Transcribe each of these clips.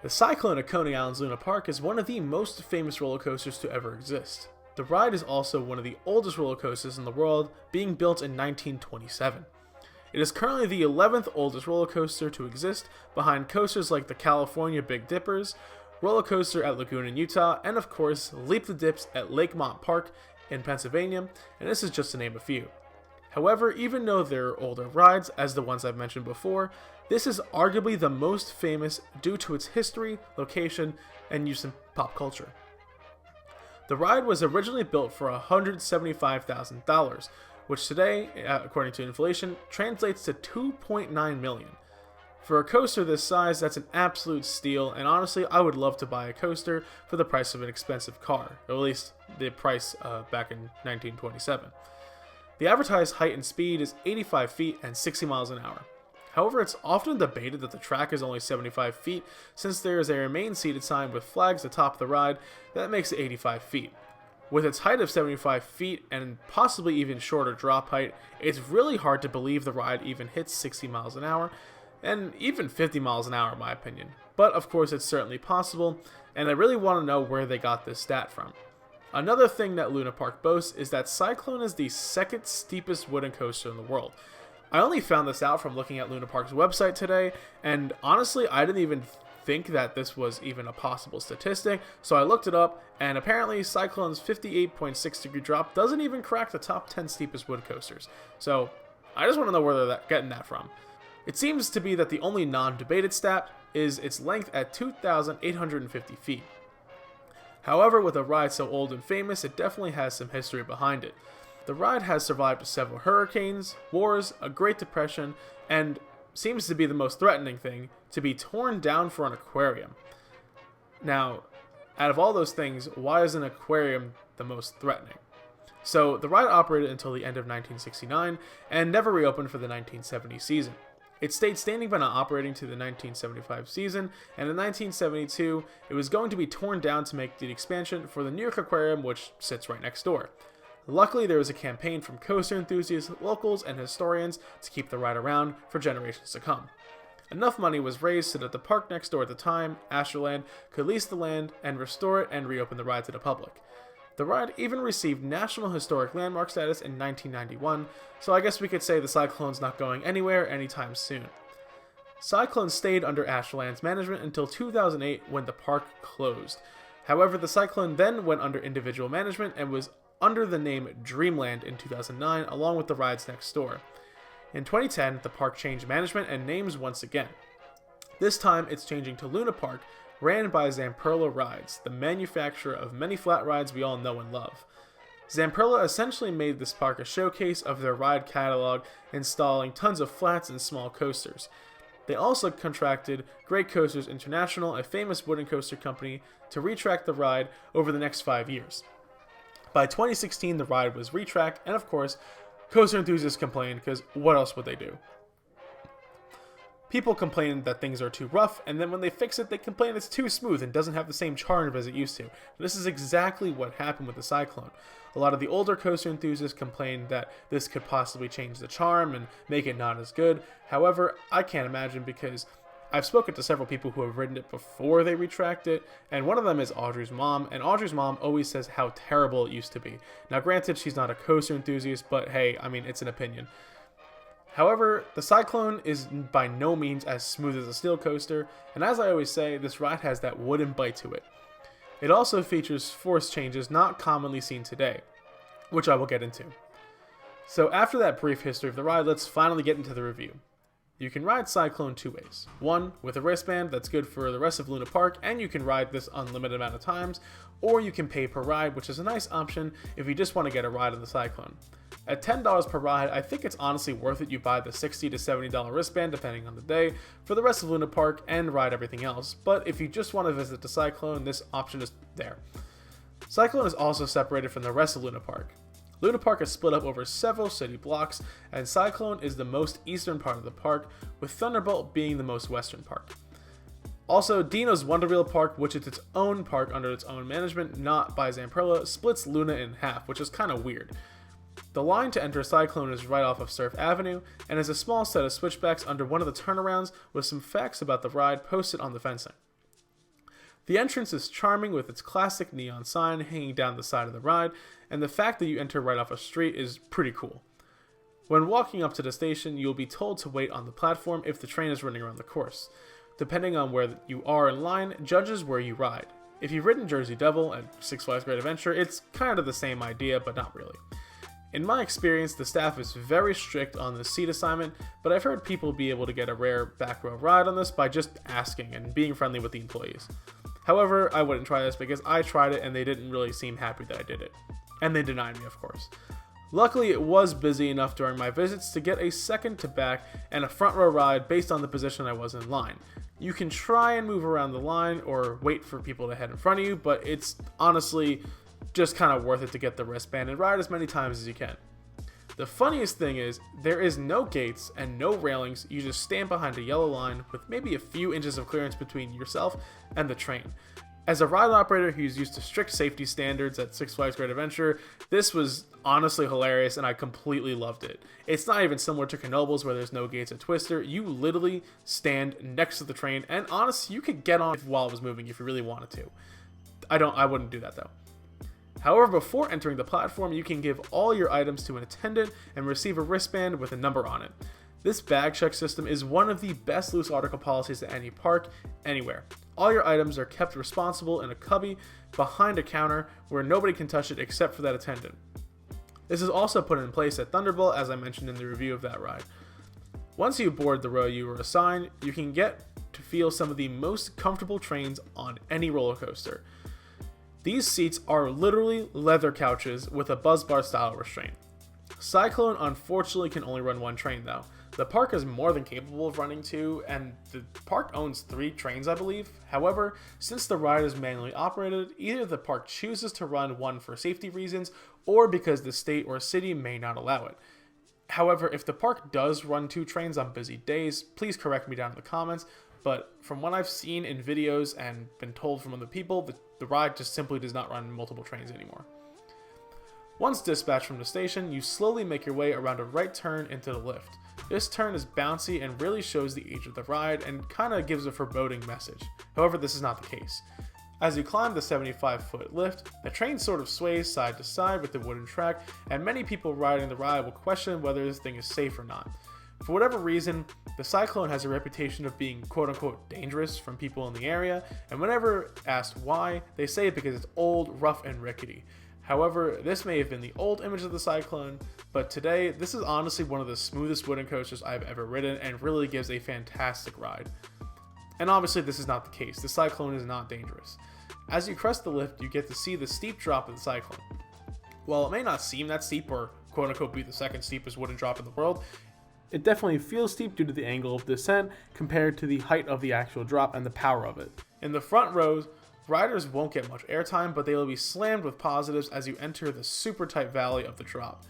The Cyclone at Coney Island's Luna Park is one of the most famous roller coasters to ever exist. The ride is also one of the oldest roller coasters in the world, being built in 1927. It is currently the 11th oldest roller coaster to exist, behind coasters like the California Big Dippers, roller coaster at Lagoon in Utah, and of course, Leap the Dips at Lakemont Park in Pennsylvania, and this is just to name a few. However, even though they're older rides, as the ones I've mentioned before, this is arguably the most famous due to its history, location, and use in pop culture. The ride was originally built for $175,000, which today, according to inflation, translates to $2.9 million. For a coaster this size, that's an absolute steal, and honestly, I would love to buy a coaster for the price of an expensive car, or at least the price back in 1927. The advertised height and speed is 85 feet and 60 miles an hour. However, it's often debated that the track is only 75 feet, since there is a remain seated sign with flags atop the ride that makes it 85 feet. With its height of 75 feet and possibly even shorter drop height, it's really hard to believe the ride even hits 60 miles an hour, and even 50 miles an hour in my opinion. But of course it's certainly possible, and I really want to know where they got this stat from. Another thing that Luna Park boasts is that Cyclone is the second steepest wooden coaster in the world. I only found this out from looking at Luna Park's website today, and honestly I didn't even think that this was even a possible statistic, so I looked it up, and apparently Cyclone's 58.6 degree drop doesn't even crack the top 10 steepest wood coasters. So I just want to know where they're getting that from. It seems to be that the only non-debated stat is its length at 2,850 feet. However, with a ride so old and famous, it definitely has some history behind it. The ride has survived several hurricanes, wars, a Great Depression, and seems to be the most threatening thing, to be torn down for an aquarium. Now, out of all those things, why is an aquarium the most threatening? So, the ride operated until the end of 1969 and never reopened for the 1970 season. It stayed standing but not operating to the 1975 season, and in 1972, it was going to be torn down to make the expansion for the New York Aquarium, which sits right next door. Luckily, there was a campaign from coaster enthusiasts, locals, and historians to keep the ride around for generations to come. Enough money was raised so that the park next door at the time, Astroland, could lease the land and restore it and reopen the ride to the public. The ride even received National Historic Landmark status in 1991, so I guess we could say the Cyclone's not going anywhere anytime soon. Cyclone stayed under Astroland's management until 2008 when the park closed. However, the Cyclone then went under individual management and was under the name Dreamland in 2009 along with the rides next door. In 2010, the park changed management and names once again. This time, it's changing to Luna Park, ran by Zamperla Rides, the manufacturer of many flat rides we all know and love. Zamperla essentially made this park a showcase of their ride catalog, installing tons of flats and small coasters. They also contracted Great Coasters International, a famous wooden coaster company, to retrack the ride over the next 5 years. By 2016, the ride was retracked, and of course, coaster enthusiasts complained, because what else would they do? People complain that things are too rough, and then when they fix it, they complain it's too smooth and doesn't have the same charm as it used to. This is exactly what happened with the Cyclone. A lot of the older coaster enthusiasts complained that this could possibly change the charm and make it not as good. However, I can't imagine, because I've spoken to several people who have ridden it before they retract it, and one of them is Audrey's mom, and Audrey's mom always says how terrible it used to be. Now granted, she's not a coaster enthusiast, but hey, I mean, it's an opinion. However, the Cyclone is by no means as smooth as a steel coaster, and as I always say, this ride has that wooden bite to it. It also features force changes not commonly seen today, which I will get into. So after that brief history of the ride, let's finally get into the review. You can ride Cyclone two ways. One, with a wristband that's good for the rest of Luna Park, and you can ride this unlimited amount of times, or you can pay per ride, which is a nice option if you just want to get a ride on the Cyclone. At $10 per ride, I think it's honestly worth it. You buy the $60 to $70 wristband depending on the day for the rest of Luna Park and ride everything else, but if you just want to visit the Cyclone, this option is there. Cyclone is also separated from the rest of Luna Park. Luna Park is split up over several city blocks, and Cyclone is the most eastern part of the park, with Thunderbolt being the most western part. Also, Dino's Wonderwheel Park, which is its own park under its own management, not by Zamperla, splits Luna in half, which is kind of weird. The line to enter Cyclone is right off of Surf Avenue, and is a small set of switchbacks under one of the turnarounds with some facts about the ride posted on the fencing. The entrance is charming with its classic neon sign hanging down the side of the ride, and the fact that you enter right off a street is pretty cool. When walking up to the station, you'll be told to wait on the platform if the train is running around the course. Depending on where you are in line, judges where you ride. If you've ridden Jersey Devil at Six Flags Great Adventure, it's kind of the same idea, but not really. In my experience, the staff is very strict on the seat assignment, but I've heard people be able to get a rare back row ride on this by just asking and being friendly with the employees. However, I wouldn't try this because I tried it and they didn't really seem happy that I did it. And they denied me, of course. Luckily, it was busy enough during my visits to get a second to back and a front row ride based on the position I was in line. You can try and move around the line or wait for people to head in front of you, but it's honestly just kind of worth it to get the wristband and ride as many times as you can. The funniest thing is, there is no gates and no railings. You just stand behind a yellow line with maybe a few inches of clearance between yourself and the train. As a ride operator who's used to strict safety standards at Six Flags Great Adventure, this was honestly hilarious and I completely loved it. It's not even similar to Knoebels where there's no gates at Twister. You literally stand next to the train, and honestly, you could get on while it was moving if you really wanted to. I wouldn't do that though. However, before entering the platform, you can give all your items to an attendant and receive a wristband with a number on it. This bag check system is one of the best loose article policies at any park, anywhere. All your items are kept responsible in a cubby behind a counter where nobody can touch it except for that attendant. This is also put in place at Thunderbolt, as I mentioned in the review of that ride. Once you board the row you were assigned, you can get to feel some of the most comfortable trains on any roller coaster. These seats are literally leather couches with a buzz bar style restraint. Cyclone unfortunately can only run one train though. The park is more than capable of running two, and the park owns 3 trains I believe. However, since the ride is manually operated, either the park chooses to run one for safety reasons or because the state or city may not allow it. However, if the park does run 2 trains on busy days, please correct me down in the comments, but from what I've seen in videos and been told from other people, the ride just simply does not run multiple trains anymore. Once dispatched from the station, you slowly make your way around a right turn into the lift. This turn is bouncy and really shows the age of the ride and kind of gives a foreboding message. However, this is not the case. As you climb the 75-foot lift, the train sort of sways side to side with the wooden track, and many people riding the ride will question whether this thing is safe or not. For whatever reason, the Cyclone has a reputation of being quote-unquote dangerous from people in the area, and whenever asked why, they say it because it's old, rough, and rickety. However, this may have been the old image of the Cyclone, but today, this is honestly one of the smoothest wooden coasters I've ever ridden and really gives a fantastic ride. And obviously this is not the case, the Cyclone is not dangerous. As you crest the lift, you get to see the steep drop of the Cyclone. While it may not seem that steep or quote-unquote be the second steepest wooden drop in the world, it definitely feels steep due to the angle of descent compared to the height of the actual drop and the power of it. In the front rows, riders won't get much airtime, but they will be slammed with positives as you enter the super tight valley of the drop.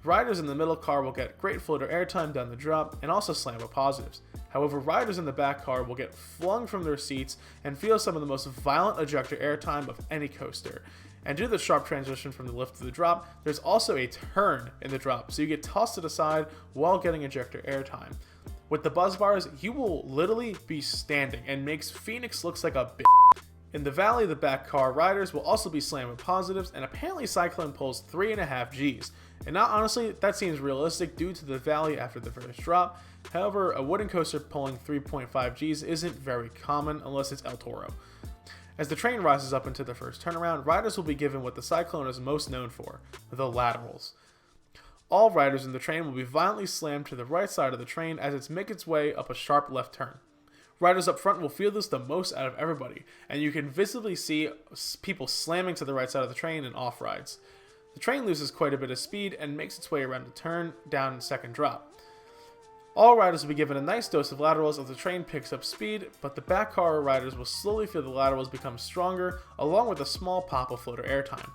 Riders in the middle car will get great floater airtime down the drop and also slam with positives. However, riders in the back car will get flung from their seats and feel some of the most violent ejector airtime of any coaster. And due to the sharp transition from the lift to the drop, there's also a turn in the drop, so you get tossed to the side while getting ejector airtime. With the buzz bars, you will literally be standing and makes Phoenix looks like a bitch. In the valley, the back car riders will also be slammed with positives, and apparently Cyclone pulls 3.5 Gs. And now honestly, that seems realistic due to the valley after the first drop. However, a wooden coaster pulling 3.5 Gs isn't very common unless it's El Toro. As the train rises up into the first turnaround, riders will be given what the Cyclone is most known for, the laterals. All riders in the train will be violently slammed to the right side of the train as it makes its way up a sharp left turn. Riders up front will feel this the most out of everybody, and you can visibly see people slamming to the right side of the train and off rides. The train loses quite a bit of speed and makes its way around the turn down the second drop. All riders will be given a nice dose of laterals as the train picks up speed, but the back car riders will slowly feel the laterals become stronger, along with a small pop of floater airtime.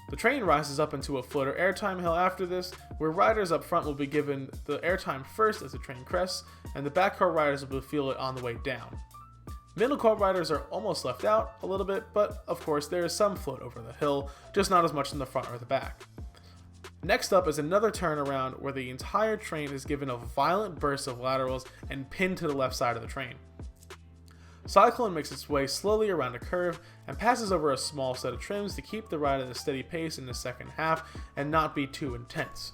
The train rises up into a floater airtime hill after this, where riders up front will be given the airtime first as the train crests, and the back car riders will feel it on the way down. Middle car riders are almost left out a little bit, but of course there is some float over the hill, just not as much in the front or the back. Next up is another turnaround where the entire train is given a violent burst of laterals and pinned to the left side of the train. Cyclone makes its way slowly around a curve and passes over a small set of trims to keep the ride at a steady pace in the second half and not be too intense.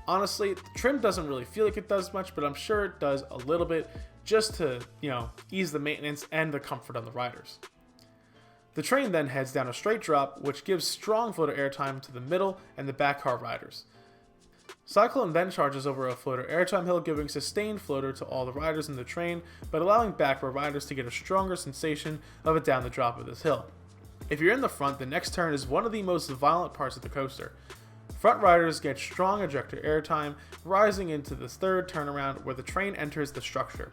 Honestly, the trim doesn't really feel like it does much, but I'm sure it does a little bit just to, ease the maintenance and the comfort of the riders. The train then heads down a straight drop, which gives strong floater airtime to the middle and the back car riders. Cyclone then charges over a floater airtime hill, giving sustained floater to all the riders in the train, but allowing back row riders to get a stronger sensation of it down the drop of this hill. If you're in the front, the next turn is one of the most violent parts of the coaster. Front riders get strong ejector airtime, rising into the third turnaround where the train enters the structure.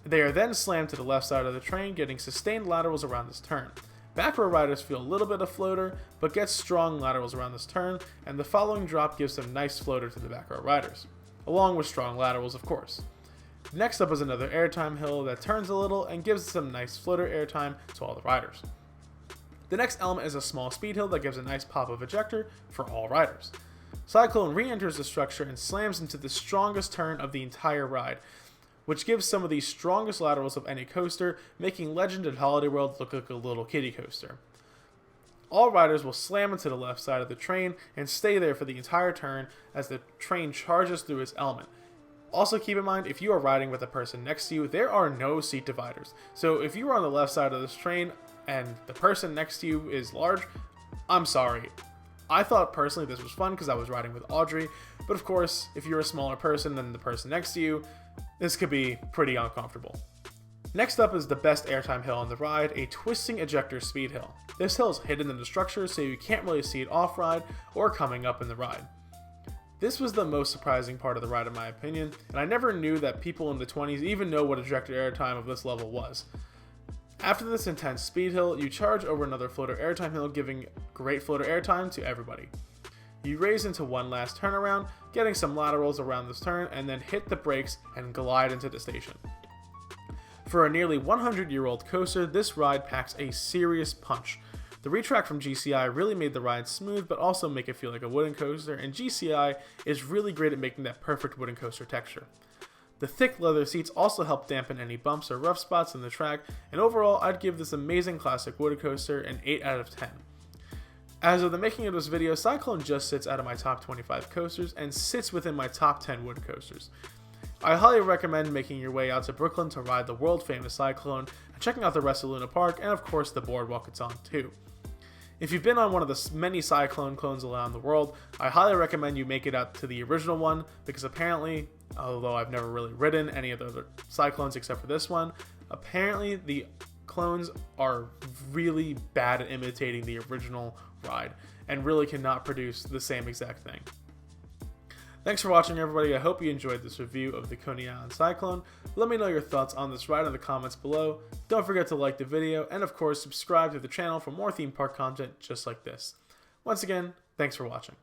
They are then slammed to the left side of the train, getting sustained laterals around this turn. Back row riders feel a little bit of floater, but get strong laterals around this turn, and the following drop gives some nice floater to the back row riders, along with strong laterals of course. Next up is another airtime hill that turns a little and gives some nice floater airtime to all the riders. The next element is a small speed hill that gives a nice pop of ejector for all riders. Cyclone re-enters the structure and slams into the strongest turn of the entire ride, which gives some of the strongest laterals of any coaster, making Legend at Holiday World look like a little kiddie coaster. All riders will slam into the left side of the train and stay there for the entire turn as the train charges through its element. Also keep in mind, if you are riding with a person next to you, there are no seat dividers. So if you are on the left side of this train and the person next to you is large, I'm sorry. I thought personally this was fun because I was riding with Audrey, but of course, if you're a smaller person than the person next to you, this could be pretty uncomfortable. Next up is the best airtime hill on the ride, a twisting ejector speed hill. This hill is hidden in the structure, so you can't really see it off-ride or coming up in the ride. This was the most surprising part of the ride in my opinion, and I never knew that people in the 20s even know what ejector airtime of this level was. After this intense speed hill, you charge over another floater airtime hill, giving great floater airtime to everybody. You raise into one last turnaround, getting some laterals around this turn, and then hit the brakes and glide into the station. For a nearly 100-year-old coaster, this ride packs a serious punch. The retrack from GCI really made the ride smooth, but also make it feel like a wooden coaster, and GCI is really great at making that perfect wooden coaster texture. The thick leather seats also help dampen any bumps or rough spots in the track, and overall I'd give this amazing classic wooden coaster an 8 out of 10. As of the making of this video, Cyclone just sits out of my top 25 coasters and sits within my top 10 wood coasters. I highly recommend making your way out to Brooklyn to ride the world famous Cyclone and checking out the rest of Luna Park and of course the boardwalk it's on too. If you've been on one of the many Cyclone clones around the world, I highly recommend you make it out to the original one because apparently, although I've never really ridden any of the other Cyclones except for this one, apparently the clones are really bad at imitating the original ride and really cannot produce the same exact thing. Thanks for watching everybody, I hope you enjoyed this review of the Coney Island Cyclone. Let me know your thoughts on this ride in the comments below. Don't forget to like the video and of course subscribe to the channel for more theme park content just like this. Once again, thanks for watching.